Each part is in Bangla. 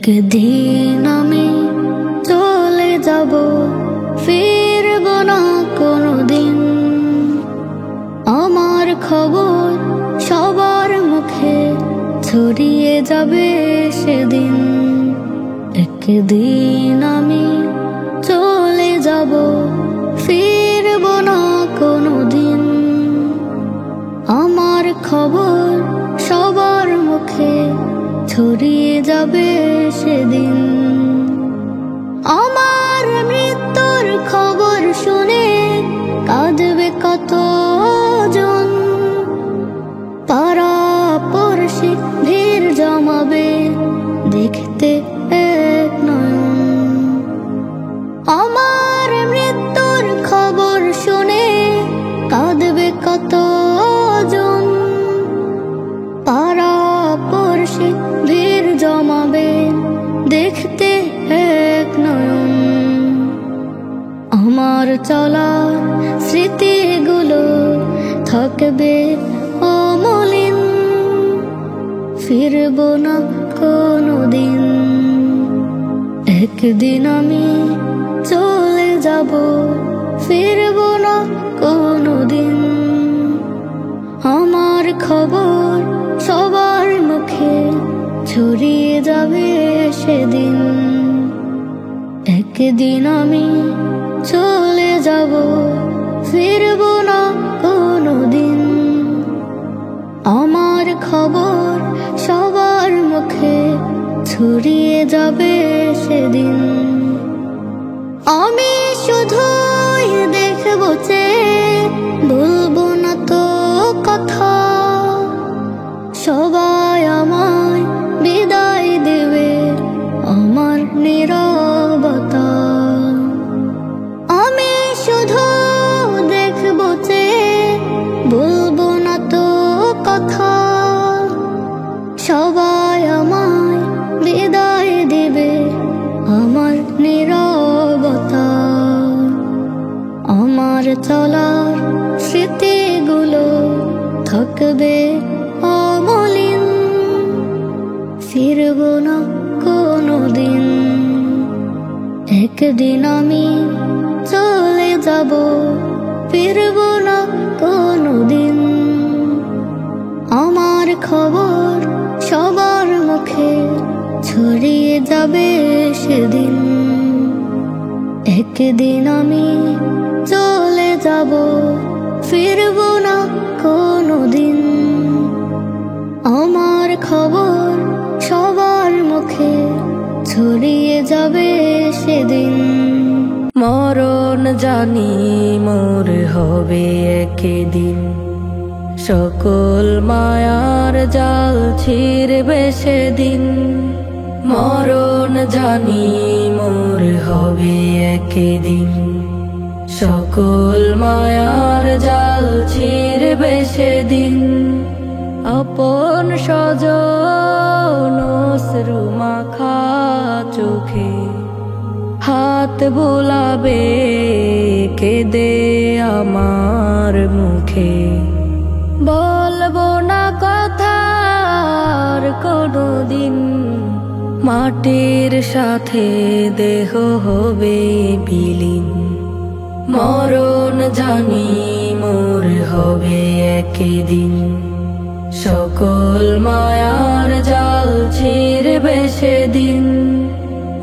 একদিন আমি চলে যাব, ফিরব না কোনোদিন। আমার খবর সবার মুখে ছড়িয়ে যাবে সেদিন। একদিন আমি চলে যাব, ফিরব না কোনোদিন। আমার খবর সবার মুখে ছড়িয়ে যাবে সেদিন। আমার মৃত্যুর খবর শুনে কাঁদবে কতজন, পাড়া পড়শি ভিড় জমাবে দেখতে এক নয়ন। আমার মৃত্যুর খবর শুনে কাঁদবে কতজন, পাড়া পড়শি ভিড় জমাবে দেখতে এক নয়ন। আমার চলার স্মৃতিগুলো থাকবে অমলিন, ফিরব না কোনোদিন। একদিন আমি চলে যাব, ফিরব না কোনোদিন। আমার খবর সবার মুখে ছড়িয়ে যাবে সেদিন। একদিন আমি চলে যাব, ফিরব না কোনোদিন। আমার খবর সবার মুখে ছড়িয়ে যাবে সেদিন। আমি শুধুই দেখব চেয়ে, বলবো না তো কথা। সবাই আমায় বিদায় দেবে আমার নীরবতা। আমি শুধু দেখব চেয়ে, বলবো না তো কথা। সবাই আমায় বিদায় দেবে আমার নীরবতা। আমার চলার স্মৃতিগুলো থাকবে অমলিন, ফিরব না কোনোদিন। একদিন আমি চলে যাব, ফিরব না কোনোদিন। আমার খবর সবার মুখে ছড়িয়ে যাবে সেদিন। একদিন আমি চলে যাব, ফিরব না কোনোদিন। আমার খবর সবার মুখে ছড়িয়ে যাবে সেদিন। মরণ জানি মোর হবে একদিন, সকল মায়ার জাল ছিঁড়বে সেদিন। মরণ জানি মোর হবে একদিন, সকল মায়ার জাল ছিঁড়বে সেদিন। আপন স্বজন অশ্রু মাখা চোখে হাত বোলাবে কেঁদে আমার মুখে। বলবো না কথার কোনোদিন, মাটির সাথে দেহ হবে বিলীন। মরণ জানি মোর হবে একদিন, সকল মায়ার জাল ছিঁড়বে সেদিন।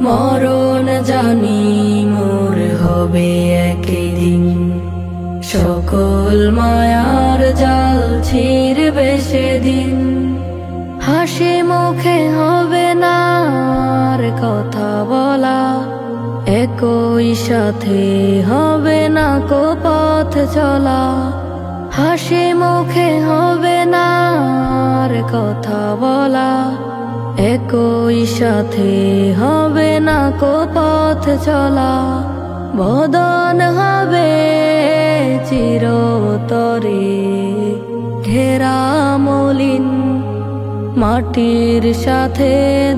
মরণ জানি মোর হবে একদিন, সকল মায়ার জাল ছিঁড়বে সেদিন। হাসি মুখে হবে না আর কথা বলা, একই সাথে হবে না কো পথ চলা। হাসি মুখে হবে না আর কথা বলা, একই সাথে হবে না কো পথ চলা। বদন হবে চিরতরে ঘেরা মলিন, মাটির সাথে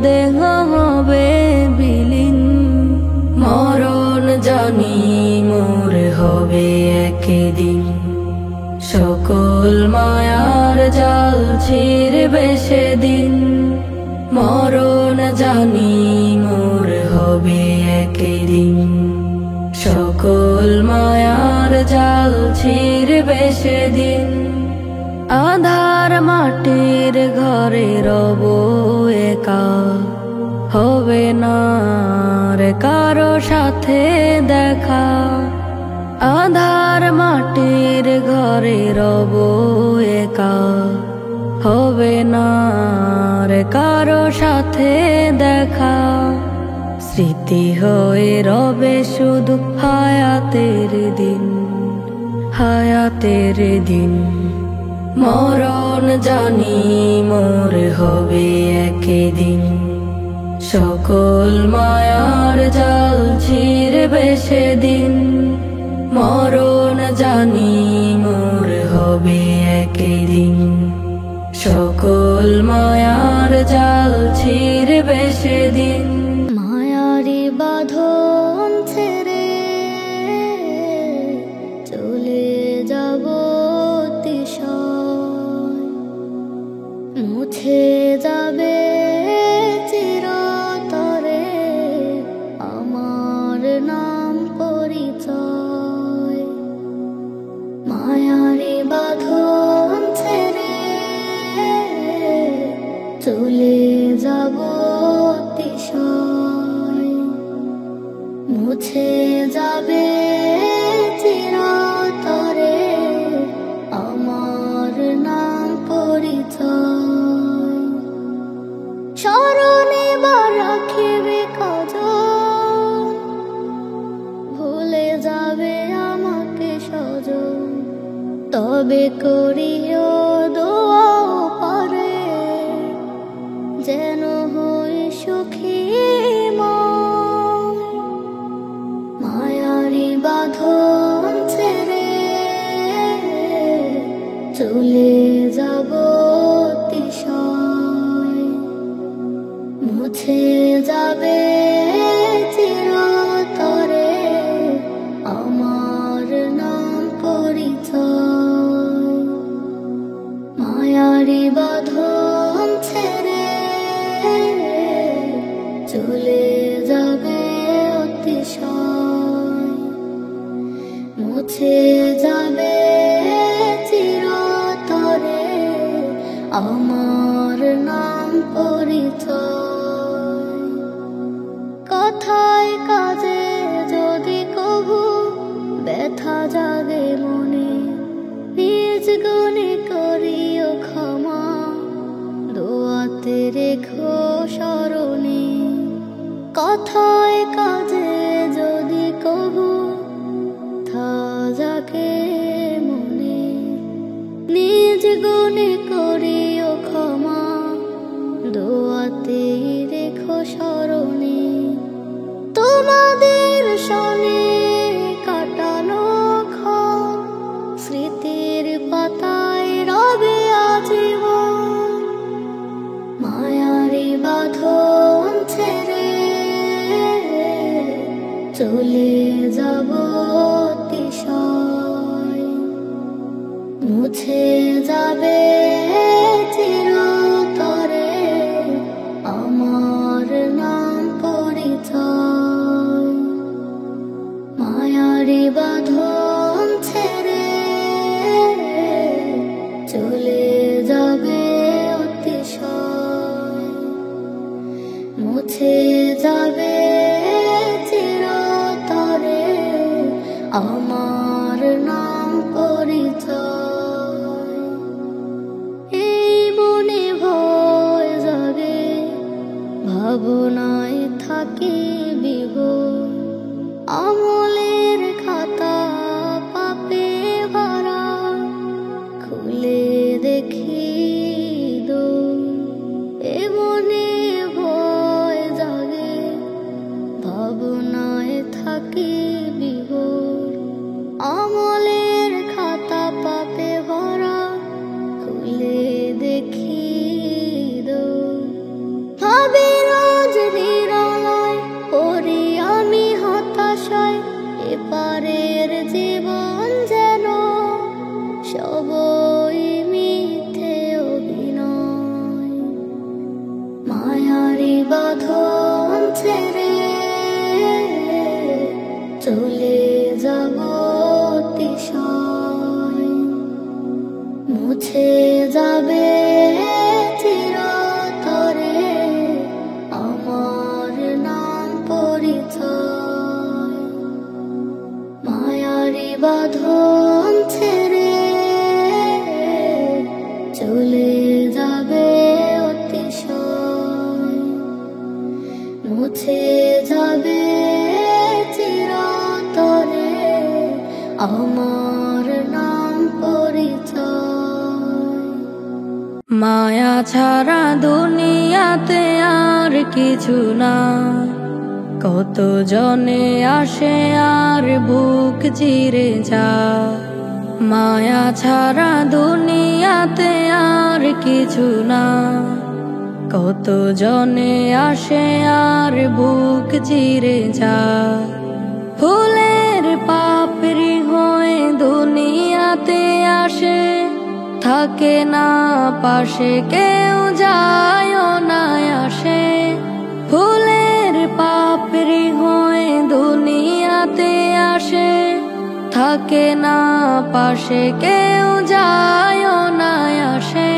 দেহ হবে বিলীন। মরণ জানি মোর হবে একদিন, সকল মায়ার জাল ছিঁড়বে সেদিন। মরণ জানি মোর হবে একদিন, সকল মায়ার জাল ছিঁড়বে সেদিন। আধার মাটির ঘরে রব একা, হবে না রে কারো সাথে দেখা। আধার মাটির ঘরে রব একা, হবে না রে কারো সাথে দেখা। স্মৃতি হয়ে রবে শুধু হায়াতের দিন, হায়াতের দিন। মরণ জানি মোর হবে একদিন, সকল মায়ার জাল ছিঁড়বে সেদিন। মরণ জানি মোর হবে একদিন, সকল মায়ার জাল ছিঁড়বে সেদিন। মায়ারি বাঁধন ছেড়ে চলে যাব অতিশয়, মুছে যাবে চিরতরে আমার নাম পরিচয়। মায়ারি বাঁধন ছেড়ে চলে যাব অতিশয়, মুছে যাবে চিরতরে আমার নাম পরিচয়। স্মরণে বা রাখিবে কজন, ভুলে যাবে আমাকে সজন। তবে করিও দোয়া পারে, যেন হই সুখী ময়। মায়ারি বাঁধন ছেড়ে চলে যাব অতিশয়, মুছে যাবে চিরতরে আমার নাম পরিচয়। মায়ারি বাঁধন ছেড়ে চলে যাবে অতিশয়, মুছে যাবে চিরতরে আমার নাম পরিচয়। কথায় কাজে যদি কভু ব্যথা জাগে মনে, নিজ গুণে করিও ক্ষমা, দোয়াতে রেখো স্মরণে। কথায় কাজে যদি কভু থা জাগে মনে, নিজ গুণে করিও ক্ষমা, দোয়াতে রেখো স্মরণে। তোমাদের সনে কাটানো ক্ষণ স্মৃতির পাতায় রবে আজীবন। মায়ারি বাঁধন ছেড়ে চলে যাব অতিশয়, মুছে যাবে চিরতরে আমার নাম পরিচয়। মায়ারি বাঁধন ছেড়ে চলে যাবে অতিশয়, মুছে যাবে চিরতরে আমার নাম পরিচয়। এই মনে ভয় জাগে, ভাবনায় থাকি বিভোর, আমলের খাতা পাপে ভরা, খুলে দেখি দূর। এ মনে ভয় জাগে, ভাবনায় থাকি বিভোর, আমলের খাতা পাপে ভরা, খুলে দেখি দূর। ভাবি রোজ নিরালায় পড়ি আমি হতাশায়, এপারের চলে যাব অতিশয়, মুছে যাবে চিরতরে আমার নাম পরিচয়। মায়ারি বাঁধন ছেড়ে চলে যাবে অতিশয়, মুছে যাবে চিরতরে আমার নাম পরিচয়। মায়া ছাড়া দুনিয়াতে আর কিছু না, কত জনে আসে আর বুক চিরে যায়। মায়া ছাড়া দুনিয়াতে আর কিছু না, কত জনে আসে আর বুক চিরে যায়। ফুলের পাপড়ি হয়ে দুনিয়াতে আসে, থাকে না পাশে কেউ যায় না আসে। ফুলের পাপড়ি হয়ে দুনিয়াতে আসে, থাকে না পাশে কেউ যায় না আসে।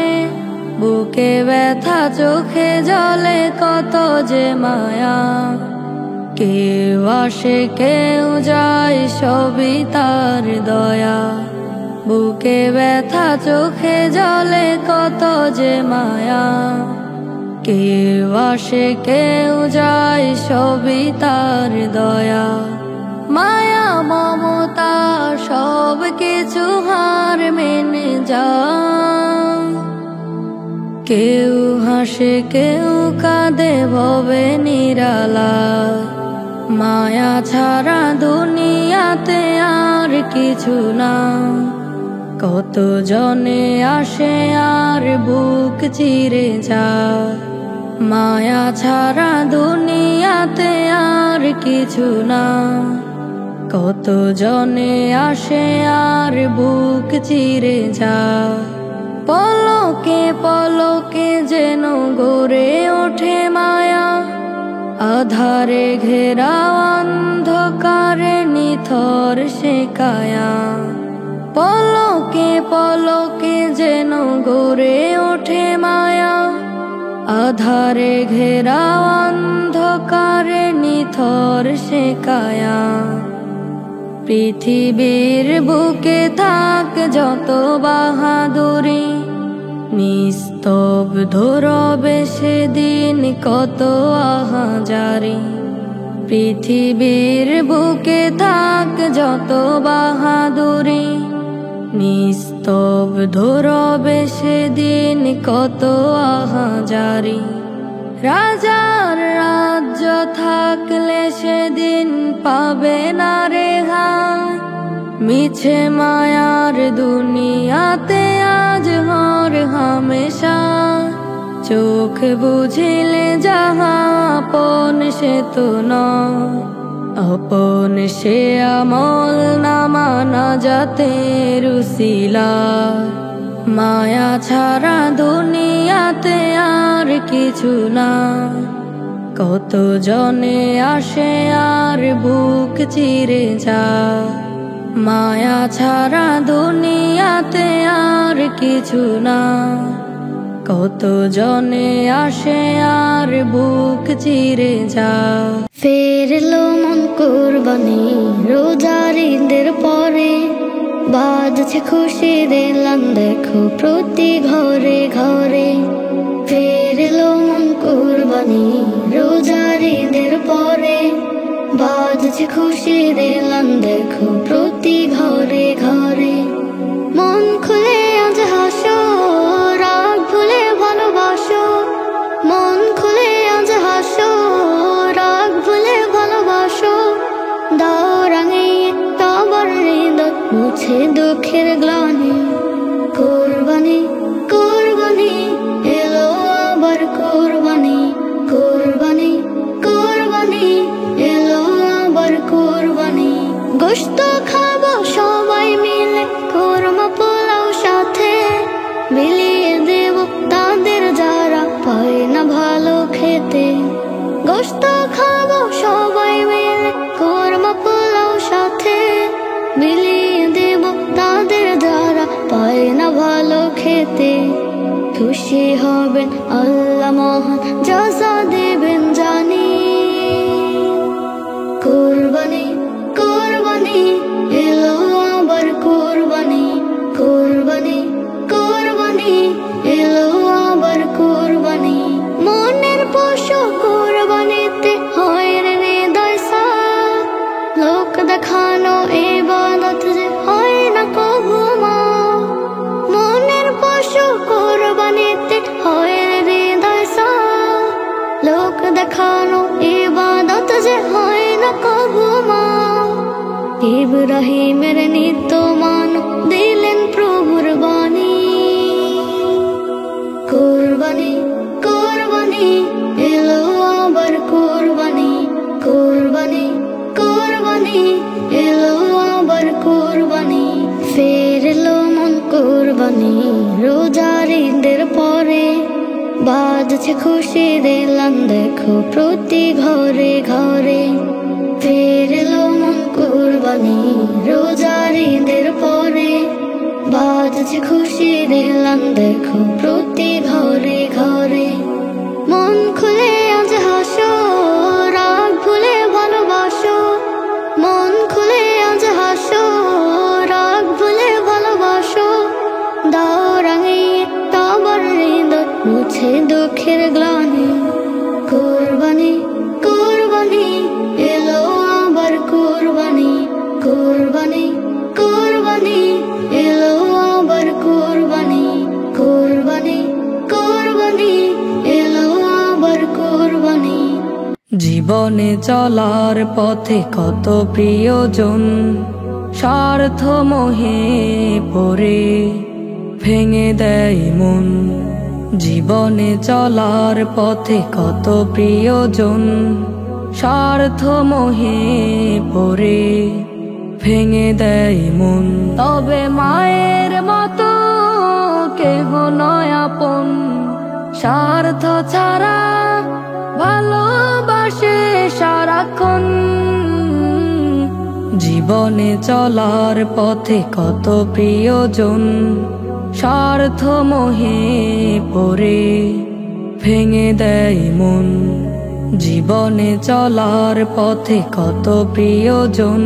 বুকে ব্যথা চোখে জলে কত যে মায়া, কেউ আসে কেউ যায় সবই তার দয়া। বুকে ব্যথা চোখে জলে কত যে মায়া, কেউ আসে কেউ যায় সবই তার দয়া। মায়া মমতা সব কিছু হার মেনে যায়, কেউ হাসে কেউ কাঁদে ভবে নিরালা। মায়া ছাড়া দুনিয়াতে আর কিছু না, কত জনে আসে আর বুক চিরে যায়। মায়া ছাড়া দুনিয়াতে আর কিছু না, কত জনে আসে আর বুক চিরে যায়। পলকে পলকে যেন গড়ে ওঠে মায়া, আধারে ঘেরা অন্ধকারে নিথর সে কায়া। পলকে পলকে যেন গড়ে ওঠে মায়া, আধারে ঘেরা অন্ধকারে নিথর সে কায়া। পৃথিবীর বুকে থাক যত বাহাদুরি, নিস্তব্ধ রবে সেদিন কত আহাজারি। পৃথিবীর বুকে থাক যত বাহাদুরি, নিস্তব্ধ রবে সেদিন কত আহাজারি। রাজার রাজ্য থাকলে সেদিন পাবে না রেহাই, মিছে মায়ার দুনিয়াতে আজ হর হামেশা। চোখ বুঝিলে যাহা আপন সে তো নয়, আপন সে আমল নামা না যাতে রুসিলা। মায়া ছাড়া দুনিয়াতে আর কিছু না, কত জনে আসে আর বুক চিরে যায়। মায়া ছাড়া দুনিয়াতে আর কিছু না, কত জনে আসে আর বুক চিরে যায়। ফেরলো মন কুরবানি রোজার ঈদের পরে, বাজছে খুশির এলান দেখো প্রতি ঘরে ঘরে। ফেরলো মন কুরবানি রোজার ঈদের পরে, বাজছে খুশির এলান দেখো প্রতি ঘরে ঘরে। মন খুলে আজ হাসো, রাগ ভুলে ভালোবাসো। মন খুলে আজ হাসো, রাগ ভুলে ভালোবাসো। দাও রাঙিয়ে তাবার হৃদয় মুছে দুঃখের গ্লানি। কুরবানি কুরবানি এলো আবার কুরবানি, কুরবানি কুরবানি এলো আবার কুরবানি। গোশত খাবো সবাই মিলে, কোরমা পোলাও সাথে বিলিয়ে দেব তাদের যারা পায় না ভালো খেতে। গোশত খাবো সবাই মিলে, কোরমা পোলাও বিলিয়ে দেব তাদের যারা পায় না ভালো খেতে। খুশি হবেন আল্লাহ মহান জাযা দেবেন জানি। কুরবানি কুরবানি এলো আবার কুরবানি, কুরবানি কুরবানি এলো আবার কুরবানি। মনের পশু কুরবানিতে হয় রে হৃদয় সাফ, লোক দেখানো ইবাদত যে হয় না কভু মাফ। মনের পশু কুরবানিতে হয় রে হৃদয় সাফ, লোক দেখানো ইবাদত যে হয় না কভু মাফ। ইব্রাহিমের নিত্য মান দিলেন প্রভুর বাণী। কুরবানি কুরবানি এলো আবার কুরবানি, কুরবানি কুরবানি এলো আবার কুরবানি। ফের এলো মন কুরবানি রোজার ঈদের পরে, বাজছে খুশির এলান দেখো প্রতি ঘরে ঘরে। ফের এলো মন কুরবানি রোজার ঈদের পরে, বাজছে খুশির এলান দেখো প্রতি ঘরে ঘরে। মন খুলে আজ হাসো, রাগ ভুলে ভালোবাসো। মন খুলে আজ হাসো, রাগ ভুলে ভালোবাসো। দাও রাঙিয়ে তাবার হৃদয় মুছে দুঃখের গ্লানি। কুরবানি কুরবানি এলো আবার কুরবানি, কুরবানি কুরবানি এলো আবার কুরবানি, কুরবানি কুরবানি এলো আবার কুরবানি। জীবনে চলার পথে কত প্রিয়জন স্বার্থ মোহে পড়ে ভেঙে দেয় মন। জীবনে চলার পথে কত প্রিয়জন স্বার্থ মোহে পড়ে ভেঙে দেয় মন। তবে মায়ের মতো কেহ নয় আপন, স্বার্থ ছাড়া ভালোবাসে সারাক্ষণ। জীবনে চলার পথে কত প্রিয়জন স্বার্থ মোহে পড়ে ভেঙে দেয় মন। জীবনে চলার পথে কত প্রিয়জন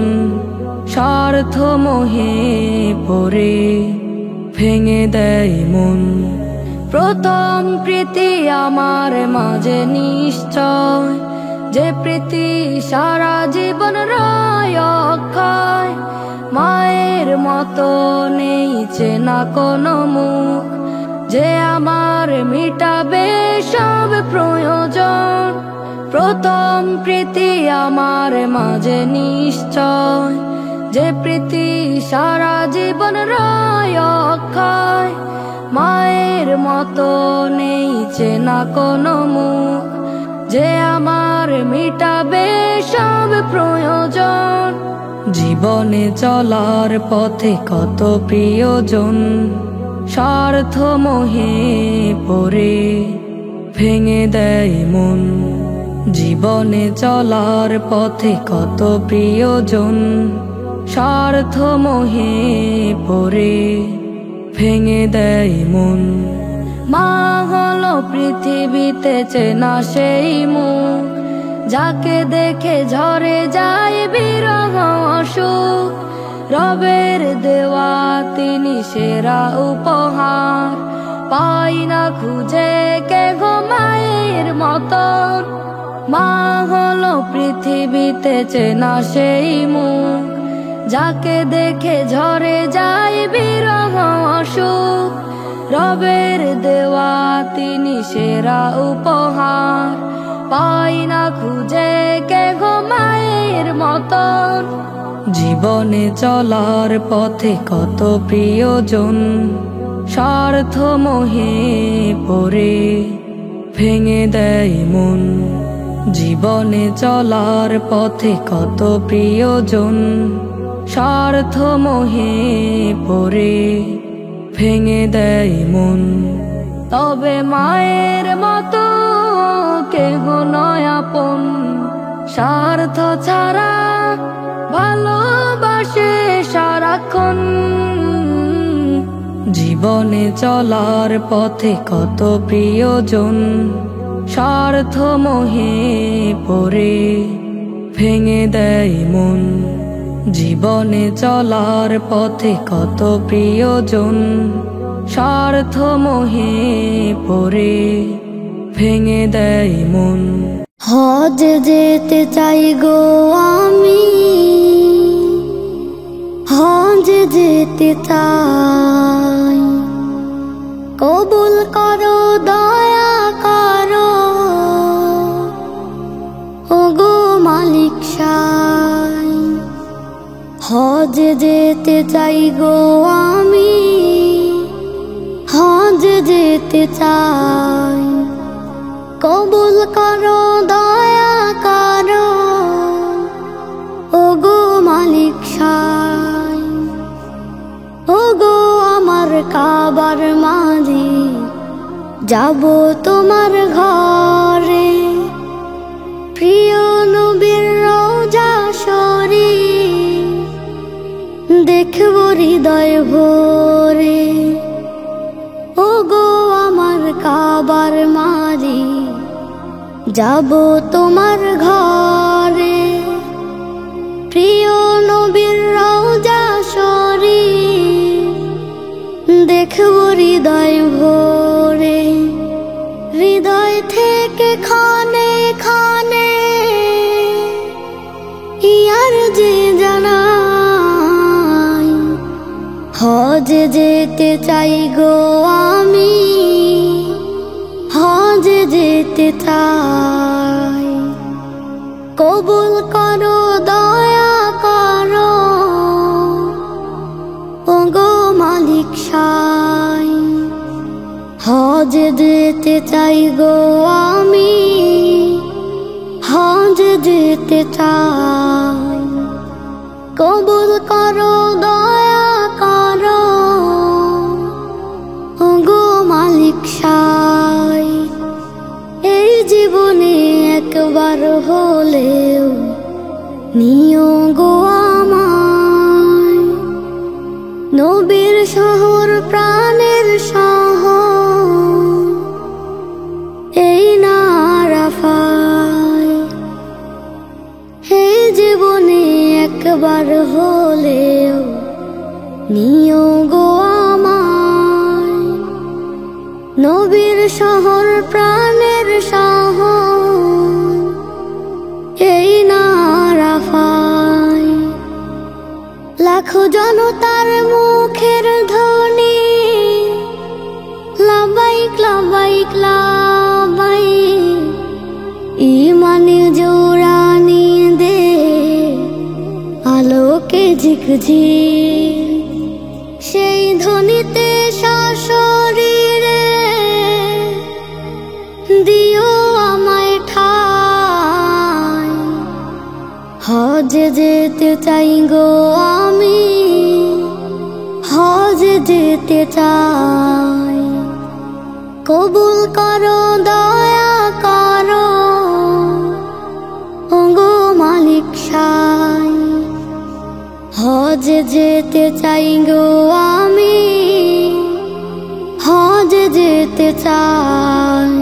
স্বার্থ মোহে পড়ে ভেঙে দেয় মন। প্রথম প্রীতি আমার মাঝে নিশ্চয়, যে প্রীতি সারা জীবন রয় অক্ষয়। মায়ের মতো নেই চেনা কোনো মুখ, যে আমার মিটাবে সব প্রয়োজন। প্রথম প্রীতি আমার মাঝে নিশ্চয়, যে প্রীতি সারা জীবন রয় অক্ষয়। মায়ের মতো নেই চেনা কোনো মুখ, যে আমার মিটাবে সব প্রয়োজন। জীবনে চলার পথে কত প্রিয়জন স্বার্থ মোহে পড়ে ভেঙে দেয় মন। জীবনে চলার পথে কত প্রিয়জন স্বার্থ মোহে পড়ে ভেঙে দেয় মন। মা হলো পৃথিবীতে চেনা সেই মুখ, যাকে দেখে ঝরে যায় বিরহ সুখ। রবের দেওয়া তিনি সেরা উপহার, পাই না খুঁজে কে গো মায়ের মতন। মা হলো পৃথিবীতে চেনা সেই মুখ, যাকে দেখে ঝরে যায় বিরহ সুখ। রবের দেওয়া তিনি সেরা উপহার, পাই না খুঁজে কে গো মায়ের মতন। জীবনে চলার পথে কত প্রিয়জন স্বার্থ মোহে পড়ে ভেঙে দেয় মন। জীবনে চলার পথে কত প্রিয়জন স্বার্থ মোহে পড়ে ভেঙে দেয় মন। তবে মায়ের মতো কেহ নয় আপন, স্বার্থ ছাড়া ভালোবাসে জীবনে চলার পথে কত প্রিয়জন স্বার্থ মোহে পড়ে ভেঙে দেয় মন। জীবনে চলার পথে কত প্রিয়জন স্বার্থ মোহে পড়ে ভেঙে দেয় মন। হজ যেতে চাই গো আমি, হজ যেতে চাই, কবুল করো দয়া করো ওগো মালিক সাই। হজ যেতে চাই গো আমি, হজ যেতে চাই, কবুল করো দয়া করো ওগো মালিক সাই। ওগো আমার কাবার মাঝে যাব তোমার ঘরে, প্রিয় নবীর রওজা শরীফ দেখব হৃদয় ভরে। ওগো আমার কাবার মাঝে যাব তোমার ঘরে, প্রিয় নবীর রওজা শরীফ দেখব হৃদয় ভরে। হৃদয় থেকে খানে খানে ইয়ার যে জানাই, হজ যেতে চাই গো আমি, হজ যেতে চাই, কবুল করো দয়া করো ওগো মালিক সাই। হজ যেতে চাই গো আমি, হজ যেতে চাই, কবুল করো দয়া করো ওগো মালিক সাই। এই জীবনে একবার হলেও নিও গো আমায়, নবীর শহর প্রাণের শহর এই না আরাফায়। এই জীবনে একবার হলেও নিও গো আমায়, নবীর শহর প্রাণের শহর এই না আরাফায়। লাখো জনতার মুখের ধ্বনি লাবাইক লাবাইক লাবাইক, ইমানে জোরানি দে আলোকে ঝিকঝিক, সেই ধ্বনিতে সশরীরে দিও আমায় ঠাই। হজ যেতে চাই গো আমি, হজ যেতে চাই, কবুল করো দয়া করো ওগো মালিক সাই। হজ যেতে চাই গো আমি, হজ যেতে চাই,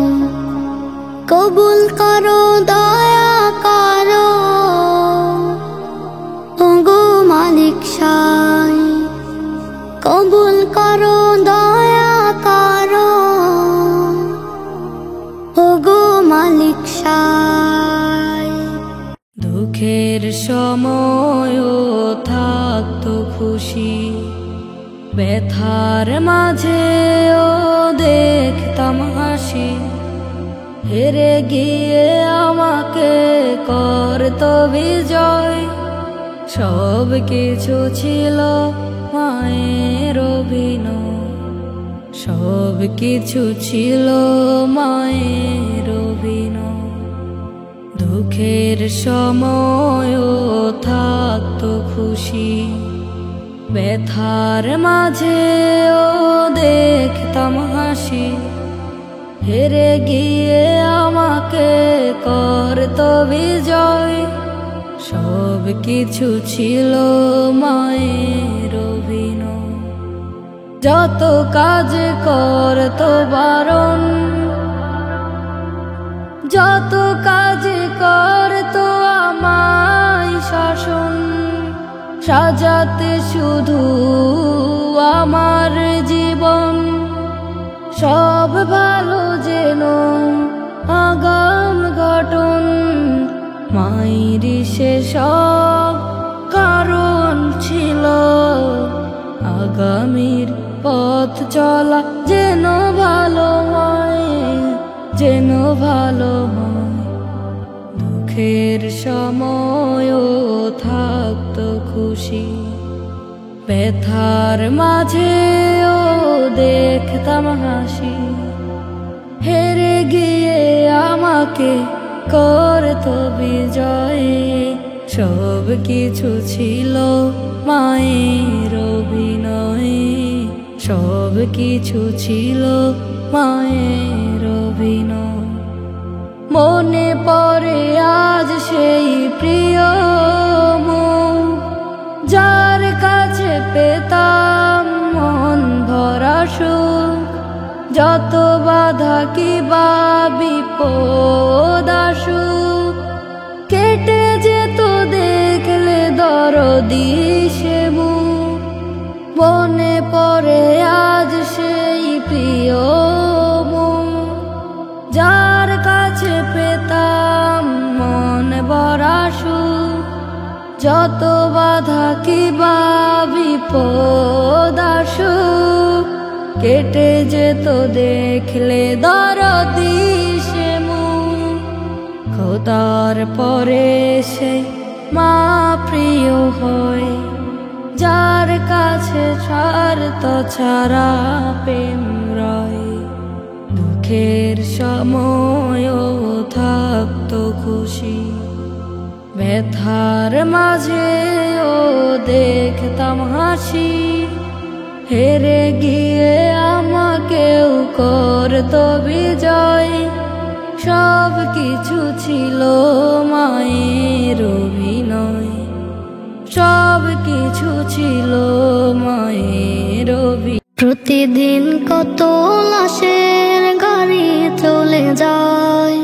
কবুল করো দয়া করো ওগো মালিক সাই। কবুল করো দয়া করো ওগো মালিক সাই। দুঃখের সময়ও থাকতো খুশি, ব্যথার মাঝেও দেখতাম হাসি, হেরে গিয়ে আমাকে করতো বিজয়। সব কিছু ছিল মায়ের অভিনয়, সব কিছু ছিল মায়ের অভিনয়। দুঃখের সময়ও থাকতো খুশি, ব্যথার মাঝেও দেখতাম হাসি, হেরে গিয়ে আমাকে করতো বিজয়। সব কিছু ছিল মায়ের অভিনয়। যত কাজ করতো বারণ, যত কাজ করতো আমায় শাসন, সাজাতে শুধু আমার জীবন। সব ভালো যেন আগাম গঠন, মায়ের সেসব কারণ ছিল। আগামীর পথ চলা যেন ভালো হয়, যেন ভালো হয়। দুঃখের সময়ও থাকতো খুশি, ব্যথার মাঝেও দেখতাম হাসি। হেরে গিয়ে আমাকে করতো বিজয়, সব কিছু ছিল মায়ের অভিনয়, সব কিছু ছিল মায়ের অভিনয়। মনে পড়ে আজ সেই প্রিয় মুখ, যার কাছে পেতাম মন ভরা সুখ। যত বাধা কিবা বিপদ আসুক, কেটে যেত দেখলে দরদি সে মুখ। মনে পড়ে আজ সেই প্রিয় মুখ, যার কাছে পেতাম মন ভরা সুখ। যত বাধা কিবা বিপদ আসুক, কেটে যেত দেখলে দরদি সে মুখ। খোদার পরে সে মা প্রিয় হয়, যার কাছে স্বার্থ ছাড়া প্রেম রয়। দুঃখের সময়ও থাকতো খুশি, ব্যথার মাঝেও দেখতাম হাসি। হেরে গিয়ে আমাকেও করতো বিজয়, সব কিছু ছিল মায়ের অভিনয়, সব কিছু ছিল মায়ের অভিনয়। প্রতিদিন কত লাশের গাড়ি চলে যায়,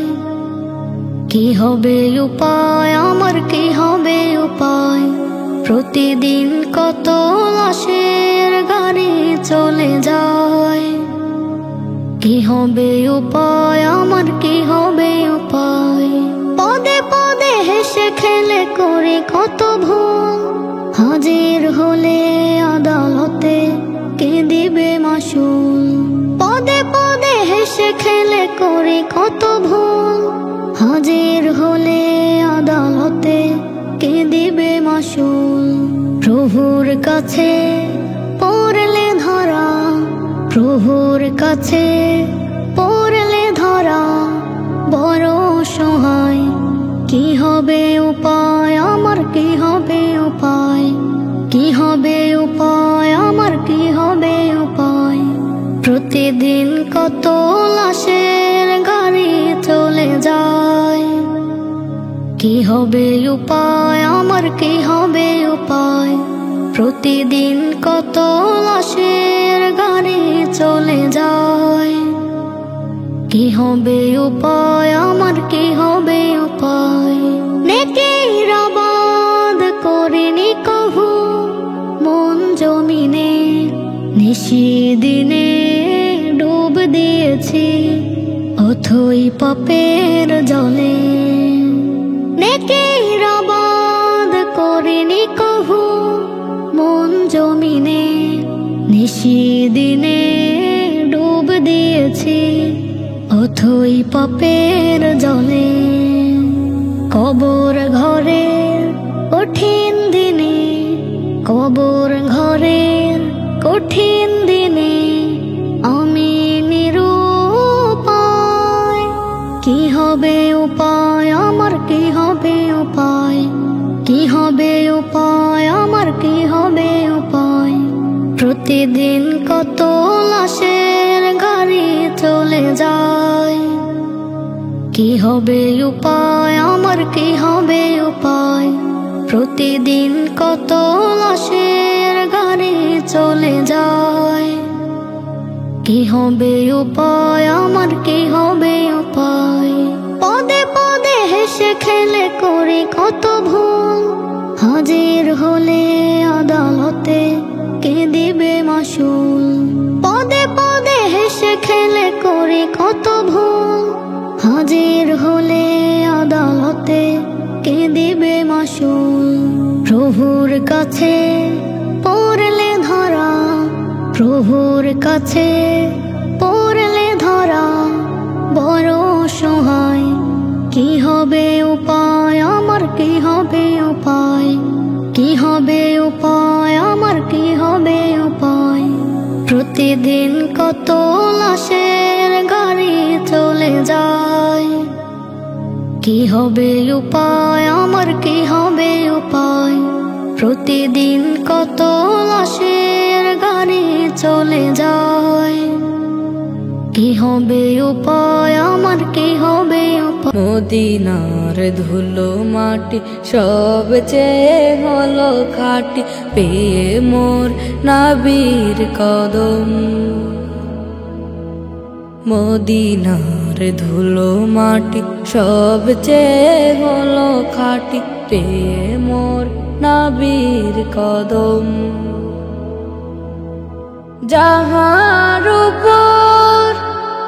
কি হবে উপায় আমার, কি হবে উপায়। প্রতিদিন কত লাশের গাড়ি চলে যায়, কি হবে উপায় আমার, কি হবে উপায়। পদে পদে হেসে খেলে করে কত ভুল, হাজির হলে আদালতে কে দিবে মাসুল। পদে পদে হেসে খেলে করে কত ভুল, হাজির হলে আদালতে কে দিবে মাসুল। প্রভুর কাছে পড়লে ধরা, প্রভুর কাছে পড়লে ধরা বড় সহায়। কি হবে উপায় আমার, কি হবে উপায়, কি হবে উপায় আমার, কি হবে উপায়। প্রতিদিন কত লাশের গাড়ি চলে যায়, কি হবে উপায় আমার, কি হবে উপায়। প্রতিদিন কত লাশের গাড়ি চলে যায়, কি হবে উপায় আমার, কি হবে উপায়। নেকির আবাদ করিনি কভু মন জমিনে, নিশিদিনে ডুব দিয়েছি অথই পাপের জলে। নেকির আবাদ করিনি কভু মন জমিনে, নিশিদিনে ডুব দিয়েছি অথই পাপের জলে। কবর ঘরের কঠিন দিনে, কবর ঘরের কঠিন দিনে আমি নিরুপায়। কি হবে উপায় আমার, কি হবে উপায়, কি হবে উপায় আমার, কি হবে উপায়। প্রতিদিন কত লাশের গাড়ি চলে যায়, কি হবে উপায় আমার, কি হবে উপায়। প্রতিদিন কত লাশের গাড়ি চলে যায়। কি হবে উপায় আমার, কি হবে উপায়? পদে পদে হেসে খেলে করি কত ভুল, হাজির হলে আদালতে কে দিবে মাসুল? পদে পদে হেসে খেলে করি কত ভুল, হাজির হলে আদালতে কে দিবে মাসুল? প্রভুর কাছে পড়লে ধরা, প্রভুর কাছে পড়লে ধরা, বড় অসহায়। কি হবে উপায় আমার, কি হবে উপায়? কি হবে উপায় আমার, কি হবে উপায়? প্রতিদিন কত লাশের গাড়ি চলে যায়। কি হবে উপায় আমার, কি হবে উপায়? প্রতিদিন কত লাশের গাড়ি চলে যায়। কি হবে উপায় আমার, কি হবে উপায়? মদিনার ধুলো মাটি সবচেয়ে হলো খাটি, পেয়ে মোর নবীর কদম। মদিনার ধুলো মাটি সবচেয়ে হলো খাটি, পেয়ে মোর নবীর কদম। যাহার উপর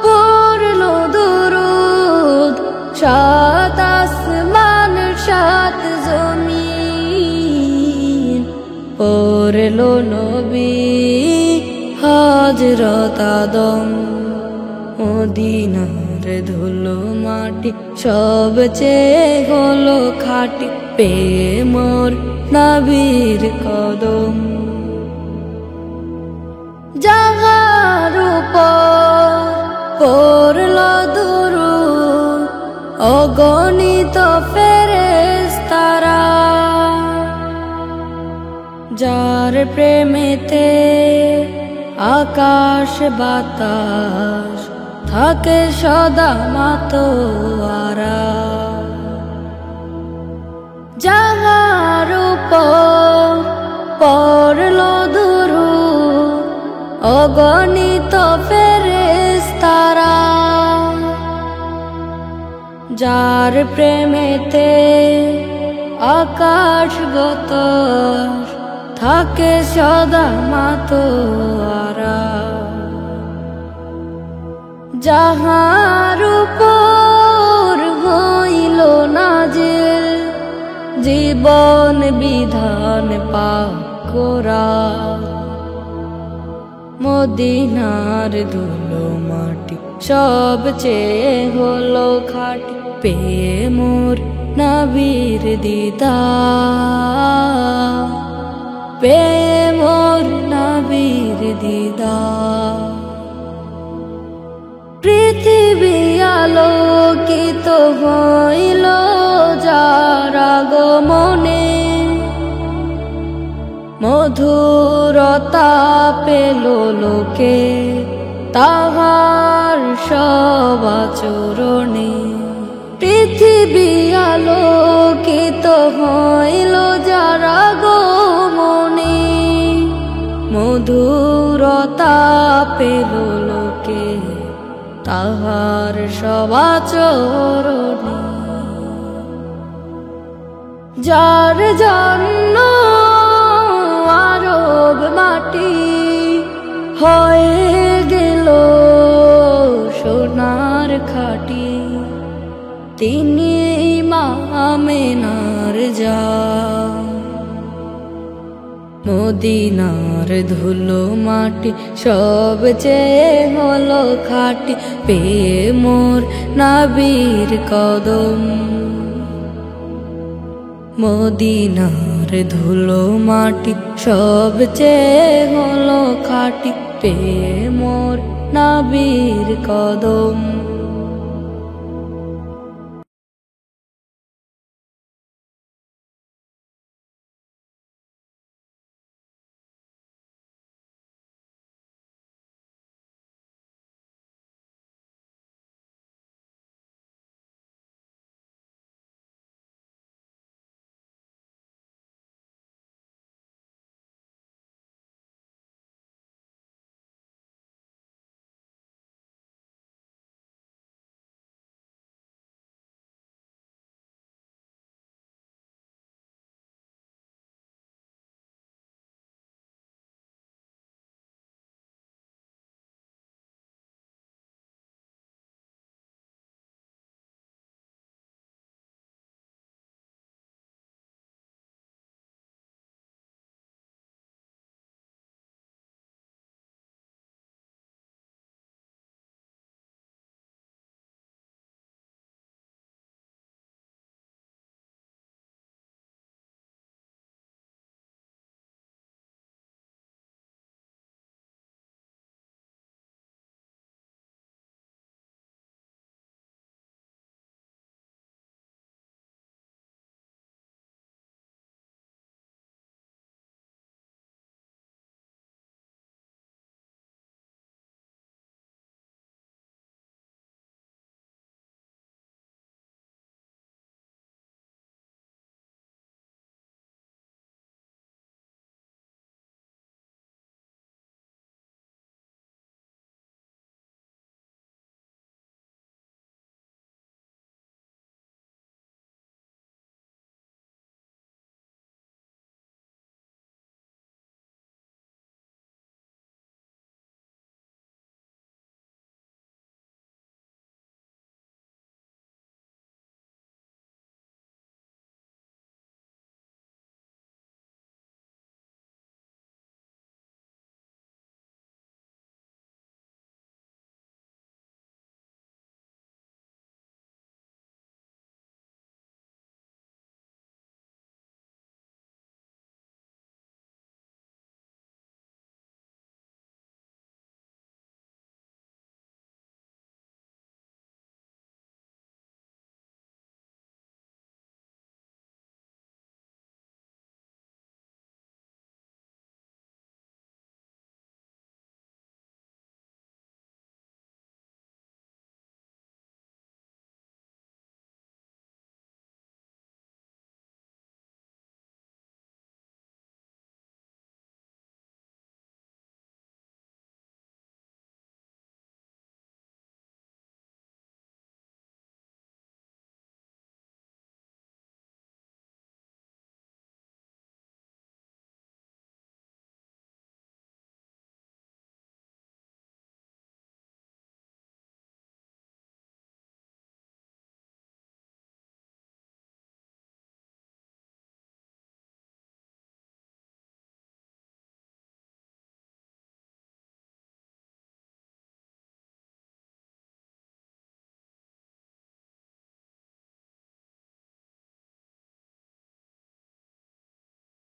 পড়লো দুরূদ, সাত আসমান সাত জমিন, পড়লো নবী হযরত আদম। মদিনার ধুলো মাটি সবচেয়ে হলো খাটি, পেয়ে মোর নবীর কদম। যাহার উপর পড়লো দুরূদ, অগণিত ফেরেশতারা, যার প্রেমেতে আকাশ বাতাস থাকে সদা মাতোয়ারা। যাহার উপর পড়লো দুরূদ, অগণিত ফেরেশতারা, যার প্রেমেতে আকাশ বাতাস থাকে সদা মাতোয়ারা। যাহার উপর হইল নাজিল জীবন বিধান পাক কোরআন, মদিনার ধুলো মাটি সবচেয়ে হলো খাটি, পেয়ে মোর নবীর দিদার, পেয়ে মোর নবীর দিদার। পৃথিবী আলোকিত হইল যার আগমনে, মধুরতা পেল লোকে তাহার সব আচরণে। পৃথিবী আলোকিত হইল যার আগমনে, মধুরতা পেল লোকে তাহার সব আচরণে। যার জন্য আরব মাটি হয়ে গেল সোনার খাটি, তিনি আমেনার জান। মদিনার ধুলো মাটি সবচেয়ে হলো খাটি, পেয়ে মোর নবীর কদম। মদিনার ধুলো মাটি সবচেয়ে হলো খাটি, পেয়ে মোর নবীর কদম।